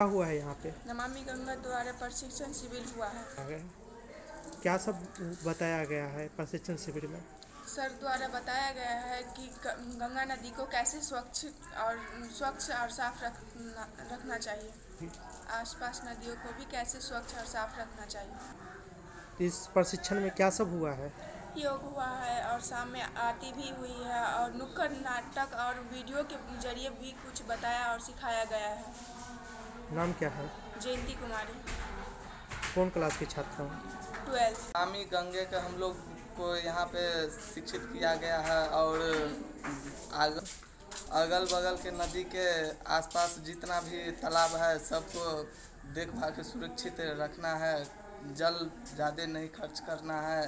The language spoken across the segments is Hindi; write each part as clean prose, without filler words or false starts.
क्या हुआ है यहाँ पे? नमामि गंगा द्वारा प्रशिक्षण शिविर हुआ है। आगे क्या सब बताया गया है प्रशिक्षण शिविर में? सर द्वारा बताया गया है कि गंगा नदी को कैसे स्वच्छ और साफ रखना चाहिए। आसपास नदियों को भी कैसे स्वच्छ और साफ रखना चाहिए। इस प्रशिक्षण में क्या सब हुआ है? योग हुआ है और शाम में आरती भी हुई है और नुक्कड़ नाटक और वीडियो के जरिए भी कुछ बताया और सिखाया गया है। नाम क्या है? जयंती कुमारी। कौन क्लास की छात्रा हो? 12th। नमामि गंगे का हम लोग को यहाँ पे शिक्षित किया गया है और अगल बगल के नदी के आसपास जितना भी तालाब है सबको देखभाल के सुरक्षित रखना है। जल ज़्यादा नहीं खर्च करना है,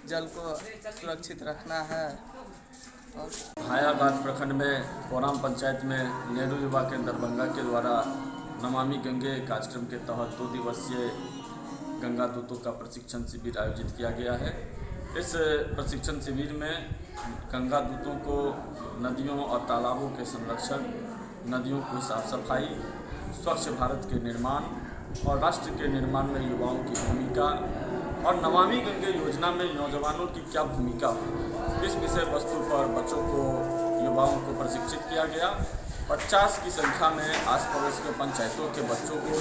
जल को सुरक्षित रखना है। हायाघाट प्रखंड में कोराम पंचायत में नेहरू युवा केंद्र दरभंगा के द्वारा नमामि गंगे कार्यक्रम के तहत 2 दिवसीय गंगा दूतों का प्रशिक्षण शिविर आयोजित किया गया है। इस प्रशिक्षण शिविर में गंगा दूतों को नदियों और तालाबों के संरक्षण, नदियों की साफ सफाई, स्वच्छ भारत के निर्माण और राष्ट्र के निर्माण में युवाओं की भूमिका और नमामि गंगे योजना में नौजवानों की क्या भूमिका हो, इस विषय वस्तु पर बच्चों को, युवाओं को प्रशिक्षित किया गया। 50 की संख्या में आस पड़ोस के पंचायतों के बच्चों को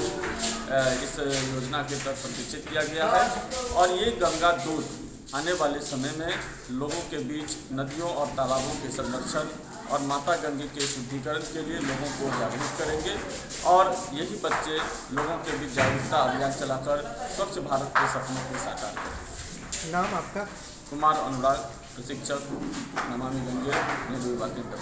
इस योजना के तहत प्रशिक्षित किया गया है और ये गंगा दूत आने वाले समय में लोगों के बीच नदियों और तालाबों के संरक्षण और माता गंगे के शुद्धिकरण के लिए लोगों को जागरूक करेंगे और यही बच्चे लोगों के बीच जागरूकता अभियान चलाकर स्वच्छ भारत के सपनों को साकार करेंगे। नाम आपका? कुमार अनुराग, प्रशिक्षक, नमामि गंगे, नेहरू युवा केंद्र।